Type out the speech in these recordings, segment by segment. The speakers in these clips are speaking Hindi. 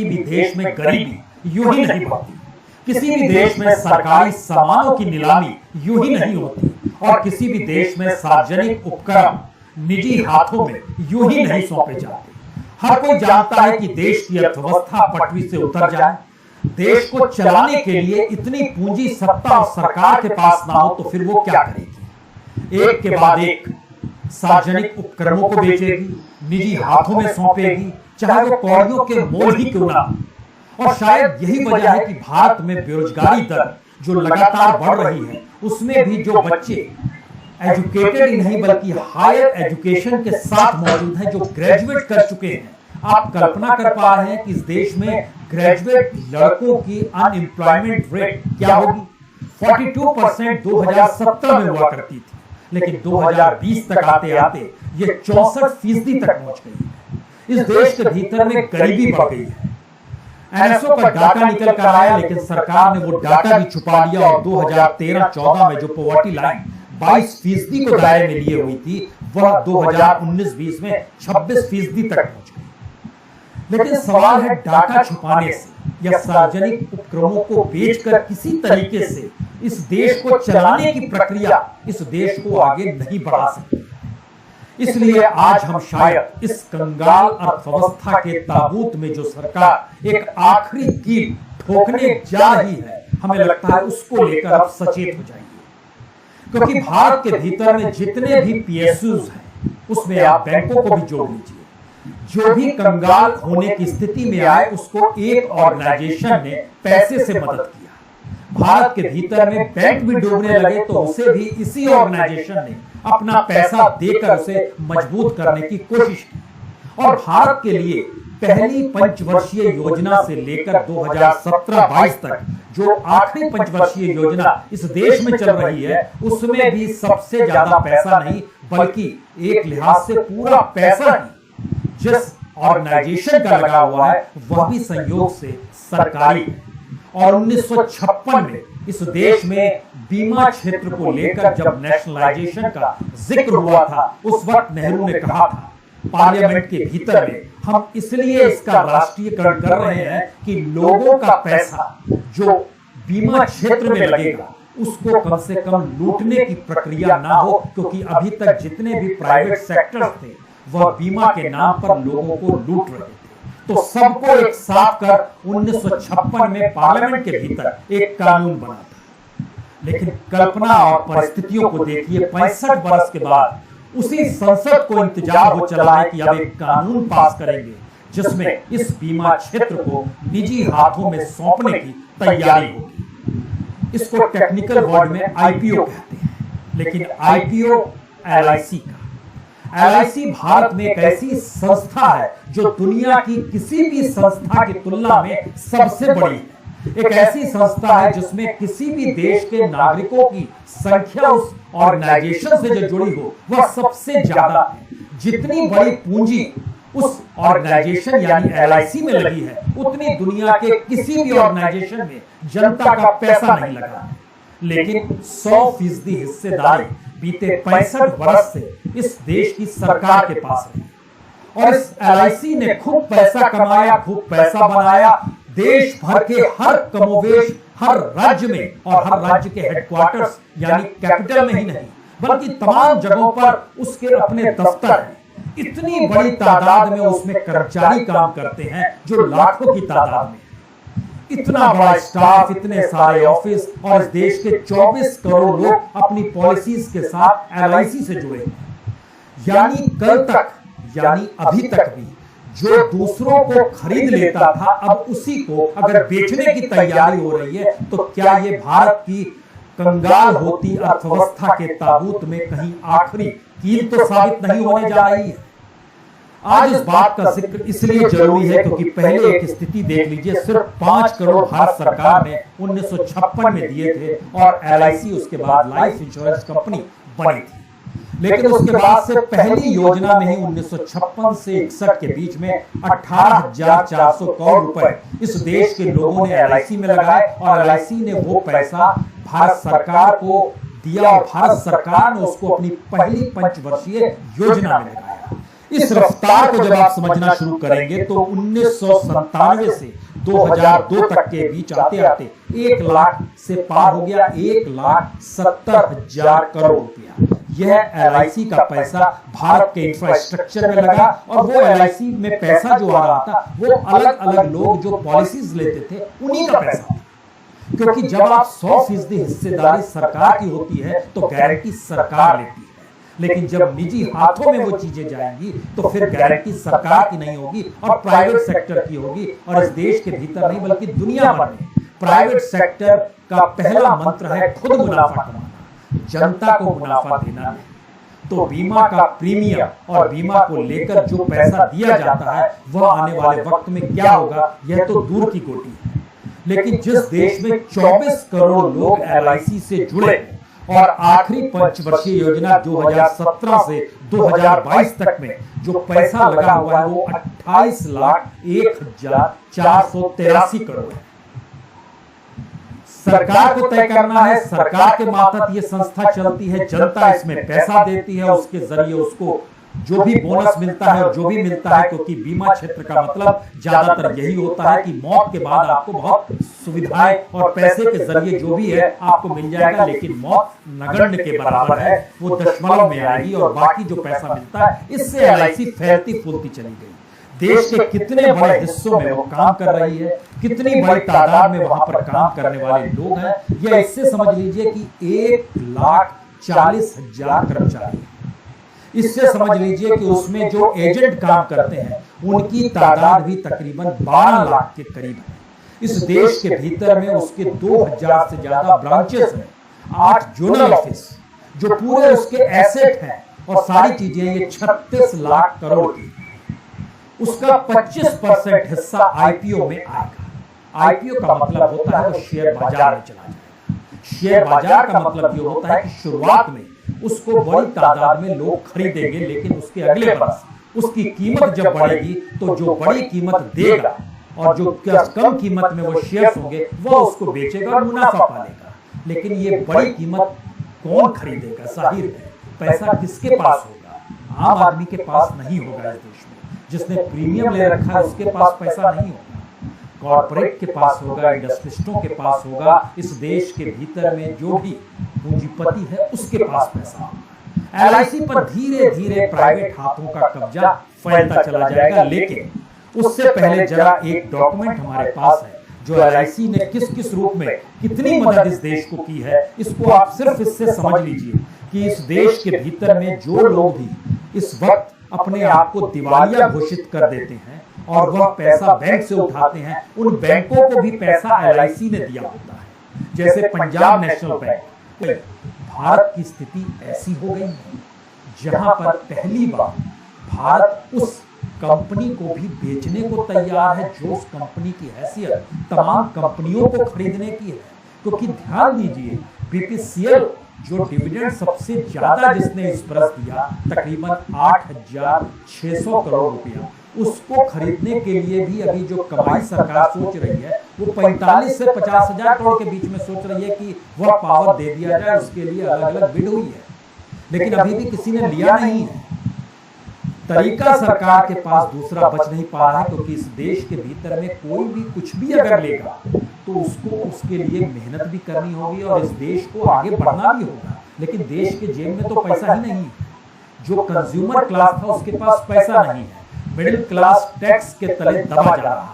किसी भी देश में गरीबी यूं ही नहीं बढ़ती, किसी भी देश में सरकारी सामानों की नीलामी यूं ही नहीं होती, और किसी भी देश में सार्वजनिक उपक्रम निजी हाथों में यूं ही नहीं सौंपे जाते। हर कोई जानता है कि देश की अर्थव्यवस्था पटरी से उतर जाए, देश को चलाने के लिए इतनी पूंजी सत्ता और सरकार के पास ना हो तो फिर वो क्या करेगी? एक के बाद एक सार्वजनिक उपक्रमों को बेचेगी, निजी हाथों में सौंपेगी, चाहे वो कौड़ियों के मोल ही क्यों ना। और शायद यही वजह है कि भारत में बेरोजगारी दर जो लगातार बढ़ रही है, उसमें भी जो बच्चे एजुकेटेड ही नहीं बल्कि हायर एजुकेशन के साथ मौजूद हैं, जो ग्रेजुएट कर चुके हैं, आप कल्पना कर पा रहे हैं कि इस देश में ग्रेजुएट लड़कों की अनएम्प्लॉयमेंट रेट क्या होगी? 42% 2017 में हुआ करती थी, लेकिन 2020 तक आते आते ये 64% तक पहुंच गई है। इस देश के भीतर में गरीबी बढ़ गई है। एनएसओ का डाटा निकल कर आया, लेकिन सरकार ने वो डाटा भी छुपा लिया और 2013-14 में जो पॉवर्टी लाइन 22% को दायरे में लिए हुई थी, वह 2019-20 में 26% तक पहुंच गई। लेकिन सवाल है, डाटा छुपाने से या सार्वजनिक उपक्रमों को बेचकर किसी तरीके से इस देश को चलाने की प्रक्रिया इस देश को आगे नहीं बढ़ा सकती। इसलिए आज हम शायद इस कंगाल अर्थव्यवस्था के ताबूत में जो सरकार एक आखिरी कील ठोकने जा रही है, हमें लगता है उसको लेकर अब सचेत हो जाएंगे। क्योंकि भारत के भीतर में जितने भी पीएसयूज हैं, उसमें आप बैंकों को भी जोड़ लीजिए। जो भी कंगाल होने की स्थिति में आए, उसको एक ऑर्गेनाइजेशन ने पैसे से मदद किया। भारत के भीतर में बैंक भी डूबने लगे तो उसे भी इसी ऑर्गेनाइजेशन ने अपना पैसा देकर उसे मजबूत करने की कोशिश की। और भारत के लिए पहली पंचवर्षीय योजना से लेकर 2017-22 तक जो आखिरी पंचवर्षीय योजना इस देश में चल रही है, उसमें भी सबसे ज्यादा पैसा नहीं बल्कि एक लिहाज से पूरा पैसा ही जिस ऑर्गेनाइजेशन का लगा हुआ है, वह भी संयोग से सरकारी है। और 1956 में इस देश में बीमा क्षेत्र को लेकर जब नेशनलाइजेशन का जिक्र हुआ था, उस वक्त नेहरू ने कहा था पार्लियामेंट के भीतर में, हम इसलिए इसका राष्ट्रीयकरण कर रहे हैं कि लोगों का पैसा जो बीमा क्षेत्र में लगेगा उसको कम से कम लूटने की प्रक्रिया ना हो, क्योंकि अभी तक जितने भी प्राइवेट सेक्टर्स थे वह बीमा के नाम पर लोगों को लूट रहे थे। तो सबको एक साथ कर 1956 में पार्लियामेंट के भीतर एक कानून बना था। लेकिन कल्पना और परिस्थितियों को देखिए, 65 वर्ष के बाद उसी संसद को इंतजार हो चला है कि अब एक कानून पास करेंगे जिसमें इस बीमा क्षेत्र को निजी हाथों में सौंपने की तैयारी होगी। इसको टेक्निकल वर्ड में आईपीओ कहते हैं, लेकिन आईपीओ एलआईसी का। एलआईसी भारत में एक ऐसी संस्था है जो दुनिया की किसी भी संस्था की तुलना में सबसे बड़ी है। एक ऐसी संस्था है जिसमें किसी भी देश के नागरिकों की संख्या उस ऑर्गेनाइजेशन से जो जुड़ी हो वह सबसे ज्यादा है। जितनी बड़ी पूंजी उस ऑर्गेनाइजेशन यानी एलआईसी में लगी है, उतनी दुनिया के किसी भी ऑर्गेनाइजेशन में जनता का पैसा नहीं लगा है। लेकिन 100% हिस्सेदारी बीते 65 वर्ष से इस देश की सरकार के पास रही और इस एलआईसी ने खूब पैसा कमाया, खूब पैसा बनाया। देश भर के हर कमोवेश हर राज्य में और हर राज्य के हेडक्वार्टर्स यानी कैपिटल में ही नहीं बल्कि तमाम जगहों पर उसके अपने दफ्तर हैं। इतनी बड़ी तादाद में उसमें कर्मचारी काम करते हैं जो लाखों की तादाद में। इतना बड़ा स्टाफ, इतने सारे ऑफिस और इस देश के 24 करोड़ लोग अपनी पॉलिसीज के साथ एलआईसी से जुड़े हैं। यानी कल तक यानी अभी तक भी जो दूसरों को खरीद लेता था, अब उसी को अगर बेचने की तैयारी हो रही है, तो क्या ये भारत की कंगाल होती अर्थव्यवस्था के ताबूत में कहीं आखिरी कील तो साबित नहीं होने जा रही है? आज इस बात का जिक्र इसलिए जरूरी है क्योंकि पहले एक स्थिति देख लीजिए, सिर्फ 5 करोड़ भारत सरकार ने 1956 में दिए थे और एलआईसी उसके बाद लाइफ इंश्योरेंस कंपनी बनी थी। लेकिन उसके बाद से पहली योजना में ही 1956 से 61 के बीच में 18,400 करोड़ रुपए इस देश के लोगों ने एलआईसी में लगाए और एलआईसी ने वो पैसा भारत सरकार को दिया और भारत सरकार ने उसको अपनी पहली पंचवर्षीय योजना में लगाया। इस रफ्तार को जब आप समझना शुरू करेंगे तो 1997 से 2002 तक के बीच आते आते 1 लाख से पार हो गया 1,70,000 करोड़ रुपया। यह LIC का पैसा भारत के इंफ्रास्ट्रक्चर में लगा और वो LIC में पैसा जो आ रहा था वो अलग अलग लोग जो पॉलिसीज लेते थे उन्हीं का पैसा था। क्योंकि जब आप 100% हिस्सेदारी सरकार की होती है तो गारंटी सरकार लेती है, लेकिन जब निजी हाथों में वो चीजें जाएंगी तो फिर गारंटी सरकार की नहीं होगी और प्राइवेट सेक्टर की होगी। और इस देश के भीतर नहीं बल्कि दुनिया भर में प्राइवेट सेक्टर का पहला मंत्र है खुद मुनाफा कमाना, जनता को मुनाफा देना नहीं। तो बीमा का प्रीमियम और बीमा को लेकर जो पैसा दिया जाता है वह आने वाले वक्त में क्या होगा यह तो दूर की कोटी है। लेकिन जिस देश में 24 करोड़ लोग LIC से जुड़े और आखिरी पंचवर्षीय योजना 2017 से 2022 तक में जो पैसा लगा हुआ है वो 28,01,483 करोड़ है। सरकार को तय करना है, सरकार के मातहत ये संस्था चलती है, जनता इसमें पैसा देती है, उसके जरिए उसको जो भी बोनस मिलता है और जो भी मिलता है, क्योंकि बीमा क्षेत्र का मतलब ज्यादातर यही होता है कि मौत के बाद आपको बहुत सुविधाएं और पैसे के जरिए जो भी है आपको मिल जाएगा, लेकिन मौत नगण्य के बराबर है, वो दशमलव में आएगी और बाकी जो पैसा मिलता है इससे LIC फैलती फूलती चली गई। देश के कितने बड़े हिस्सों में वो काम कर रही है, कितनी बड़ी तादाद में वहां पर काम करने वाले लोग हैं, यह इससे समझ लीजिए कि 1,40,000 कर्मचारी। इससे समझ लीजिए कि उसमें जो एजेंट काम करते हैं उनकी तादाद भी तकरीबन 12 लाख के करीब है। इस देश के भीतर में उसके 2000 से ज्यादा ब्रांचेस हैं, 8 जोनल ऑफिस जो पूरे उसके एसेट हैं और सारी चीजें ये 36 लाख करोड़ की। उसका 25% हिस्सा IPO में आएगा। IPO का मतलब होता है वो शेयर बाजार में चला जाएगा। शेयर बाजार का मतलब ये होता है कि शुरुआत में उसको बड़ी तादाद में लोग खरीदेंगे, लेकिन उसके अगले वर्ष उसकी कीमत जब बढ़ेगी तो जो बड़ी कीमत देगा और जो कम कीमत में वो शेयर्स होंगे वह उसको बेचेगा और मुनाफा पालेगा। लेकिन ये बड़ी कीमत कौन खरीदेगा? जाहिर है पैसा किसके पास होगा? आम आदमी के पास नहीं होगा। इस देश में जिसने प्रीमियम ले रखा है उसके पास पैसा नहीं होगा, कॉर्पोरेट के पास होगा, इंडस्ट्रिस्टों के पास होगा। इस देश के भीतर में जो भी पूंजीपति है उसके पास पैसा होगा। LIC पर धीरे धीरे प्राइवेट हाथों का कब्जा फैलता चला जाएगा। लेकिन उससे पहले जरा एक डॉक्यूमेंट हमारे पास है जो LIC ने किस किस रूप में कितनी मदद इस देश को की है, इसको आप सिर्फ इससे समझ लीजिए कि इस देश के भीतर में जो लोग भी इस वक्त अपने आप को दिवालिया घोषित कर देते हैं और वह पैसा बैंक से उठाते हैं, उन बैंकों को भी पैसा LIC ने दिया होता है। जैसे पंजाब नेशनल बैंक। भारत की स्थिति ऐसी हो गई है जहां पर पहली बार भारत उस कंपनी को भी बेचने को तैयार है जो उस कंपनी की हैसियत तमाम कंपनियों को खरीदने की है। क्योंकि ध्यान दीजिए BPCL जो डिविडेंड सबसे ज्यादा जिसने इस बरस दिया तकरीबन 8,600 करोड़ रुपया, उसको खरीदने के लिए भी अभी जो कमाई सरकार सोच रही है वो 45 से 50,000 करोड़ के बीच में सोच रही है कि वह पावर दे दिया जाए। उसके लिए अलग अलग बिड हुई है, लेकिन अभी भी किसी ने लिया नहीं है। तरीका सरकार के पास दूसरा बच नहीं पा रहा है, क्योंकि इस देश के भीतर में कोई भी कुछ भी अगर लेगा तो उसको उसके लिए मेहनत भी करनी होगी और इस देश को आगे बढ़ना भी होगा। लेकिन देश के जेब में तो पैसा ही नहीं है। जो कंज्यूमर क्लास था उसके पास पैसा नहीं है। मिडिल क्लास टैक्स के तले दबा जा रहा है।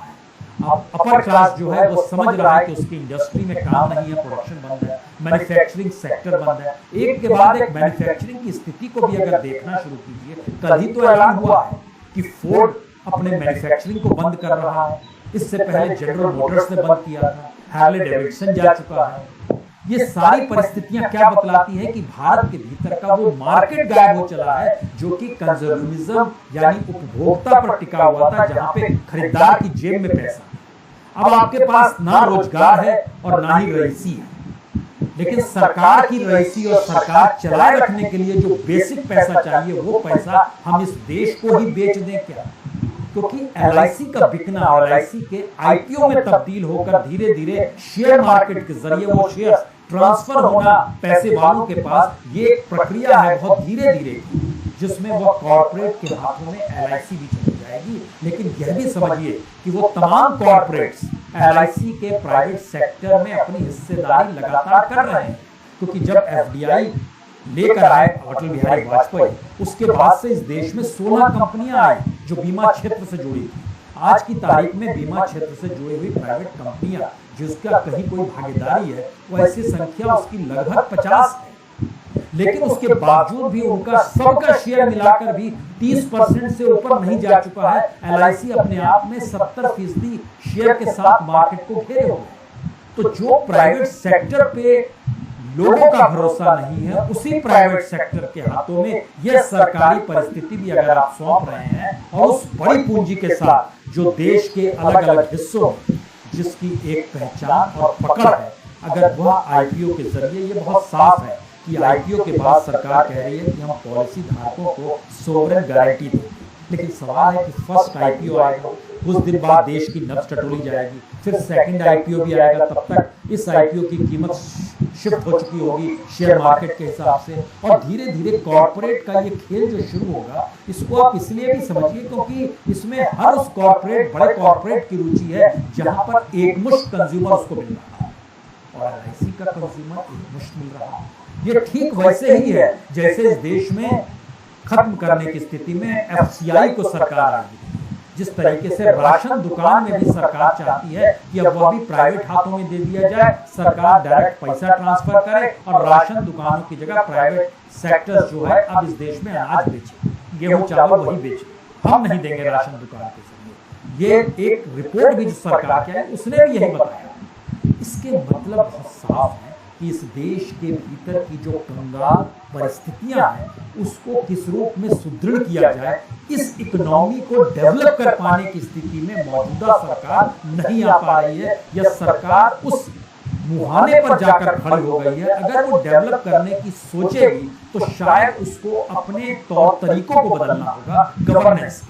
अब अपर क्लास जो है वो समझ रहा है कि उसकी इंडस्ट्री में काम नहीं है, प्रोडक्शन बंद है, मैन्युफैक्चरिंग सेक्टर बंद है। एक के बाद एक मैन्युफैक्चरिंग की स्थिति को भी अगर देखना शुरू कीजिए, कल ही तो ऐलान हुआ है कि फोर्ड अपने मैन्युफैक्चरिंग को बंद कर रहा है। इससे पहले जनरल मोटर्स ने बंद किया था, हार्ले डेविडसन जा चुका है। ये सारी परिस्थितियां क्या बतलाती है कि भारत के भीतर का वो मार्केट गायब हो चला है जो कि कंजर्वेटिज्म यानी उपभोक्ता पर टिका हुआ था, जहां पे खरीदार की जेब में पैसा। अब आपके पास ना रोजगार है और ना ही रईसी है, लेकिन सरकार की रईसी और सरकार चलाए रखने के लिए जो बेसिक पैसा चाहिए वो पैसा हम इस देश को ही बेच दें क्या? क्योंकि LIC का बिकना और LIC के IPO में तब्दील होकर धीरे धीरे शेयर मार्केट के जरिए वो शेयर ट्रांसफर होना पैसे वालों के पास, ये एक प्रक्रिया है बहुत धीरे धीरे। जिसमें वह कॉरपोरेट के हाथों में एलआईसी भी चली जाएगी। लेकिन यह भी समझिए कि वो तमाम कॉरपोरेट्स एलआईसी के प्राइवेट सेक्टर में अपनी हिस्सेदारी लगातार कर रहे हैं, क्योंकि जब एफडीआई लेकर आए अटल बिहारी वाजपेयी, उसके बाद से इस देश में 16 कंपनियां आई जो बीमा क्षेत्र से जुड़ी थी। आज की तारीख में बीमा क्षेत्र से जुड़ी हुई प्राइवेट कंपनियां जिसका कहीं कोई भागीदारी है, वो ऐसी संख्या उसकी लगभग 50 है। लेकिन उसके बावजूद भी उनका सबका शेयर मिलाकर भी 30% से ऊपर नहीं जा चुका है। एलआईसी अपने आप में 70% शेयर के साथ मार्केट को घेरे हुए है। तो जो प्राइवेट सेक्टर पे लोगों का भरोसा नहीं है, उसी प्राइवेट सेक्टर के हाथों में यह सरकारी परिस्थिति भी अगर आप सौंप रहे हैं, और उस बड़ी पूंजी के साथ जो देश के अलग अलग हिस्सों में जिसकी एक पहचान और पकड़ है, अगर वह आईपीओ के जरिए, ये बहुत साफ है कि आईपीओ के बाद सरकार कह रही है कि हम पॉलिसी धारकों को सोवरेन गारंटी देंगे। लेकिन सवाल है कि फर्स्ट आईपीओ आएगा, कुछ दिन बाद देश की नब्ज टटोली जाएगी, फिर सेकंड आईपीओ भी आएगा, तब तक इस आईपीओ की कीमत शिफ्ट हो चुकी होगी शेयर मार्केट के हिसाब से, और धीरे धीरे कॉर्पोरेट का ये खेल जो शुरू होगा, इसको आप इसलिए भी समझिए क्योंकि इसमें हर उस कॉर्पोरेट, बड़े कॉर्पोरेट की रुचि है जहां पर एक मुश्त कंज्यूमर उसको मिल रहा है, और एलआईसी का कंज्यूमर एक मुश्त मिल रहा है। ये ठीक वैसे ही है जैसे इस देश में खत्म करने की स्थिति में एफसीआई को सरकार आई, जिस तरीके से राशन दुकान में भी सरकार चाहती है कि अब वह भी प्राइवेट हाथों में दे दिया जाए, सरकार डायरेक्ट पैसा ट्रांसफर करे और राशन दुकानों की जगह प्राइवेट सेक्टर जो है अब इस देश में अनाज बेचे, गेहूं चावल वही बेचे, हम नहीं देंगे राशन दुकान के जरिए। ये एक रिपोर्ट भी जो सरकार की है उसने भी यही बताया। इसके मतलब बहुत साफ है कि इस देश के भीतर की जो कंगाल परिस्थितियां हैं उसको किस रूप में सुदृढ़ किया जाए, इस इकोनॉमी को डेवलप कर पाने की स्थिति में मौजूदा सरकार नहीं आ पा रही है, या सरकार उस मुहाने पर जाकर खड़ी हो गई है। अगर वो डेवलप करने की सोचेगी तो शायद उसको अपने तौर तरीकों को बदलना होगा, गवर्नेंस,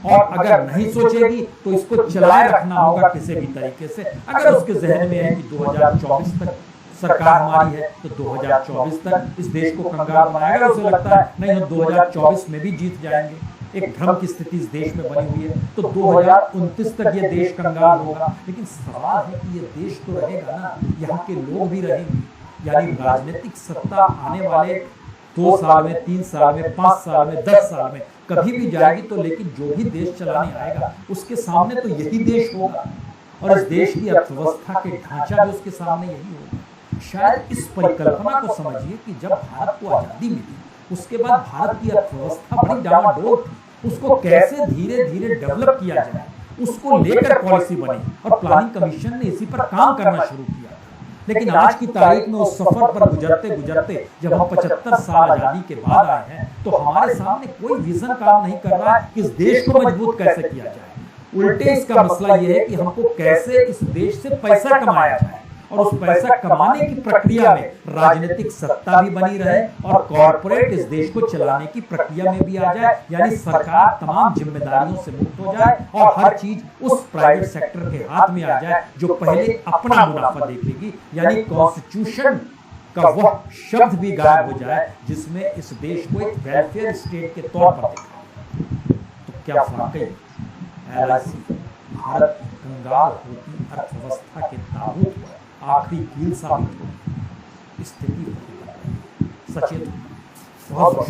और अगर नहीं सोचेगी तो इसको चलाए रखना होगा किसी भी तरीके से। अगर उसके जहन में है कि 2024 तक सरकार हमारी है तो 2024 तक इस देश को कंगाल बनाएगा, अगर उसे लगता है नहीं हम 2024 में भी जीत जाएंगे, एक भ्रम की स्थिति इस देश में बनी हुई है, तो 2029 तक ये देश कंगाल होगा। लेकिन सवाल है कि ये देश तो रहेगा ना, यहाँ के लोग भी रहेंगे, यानी राजनीतिक सत्ता आने वाले 2 साल में, 3 साल में, 5 साल में, 10 साल में कभी भी जाएगी, तो लेकिन जो भी देश चलाने आएगा उसके सामने तो यही देश होगा, और इस देश की अर्थव्यवस्था के ढांचा भी उसके सामने यही होगा। शायद इस परिकल्पना को समझिए कि जब भारत को आजादी मिली उसके बाद भारत की अर्थव्यवस्था बड़ी डामाडोल थी, उसको कैसे धीरे धीरे डेवलप किया जाए उसको लेकर पॉलिसी बनी, और प्लानिंग कमीशन ने इसी पर काम करना शुरू किया। लेकिन आज की तारीख में उस सफर पर गुजरते गुजरते जब हम 75 साल आजादी के बाद आए हैं, तो हमारे सामने कोई विजन काम नहीं कर रहा है कि इस देश को मजबूत कैसे किया जाए। उल्टे इसका मसला यह है कि हमको कैसे इस देश से पैसा कमाया जाए, और उस पैसा कमाने की प्रक्रिया में राजनीतिक सत्ता भी बनी रहे, और कॉर्पोरेट इस देश को चलाने की प्रक्रिया में भी आ जाए, यानी सरकार तमाम जिम्मेदारियों से मुक्त हो जाए और हर चीज उस प्राइवेट सेक्टर के हाथ में आ जाए जो पहले अपना मुनाफा देखेगी, यानी कॉन्स्टिट्यूशन का वह शब्द भी गायब हो जाए जिसमें इस देश को एक वेलफेयर स्टेट के तौर पर देखा। तो क्या वाकई एलआईसी भारत की कंगाल होती अर्थव्यवस्था के ताबूत पर आखिरी कील साबित हो स्थिति होती है? सचेत बहुत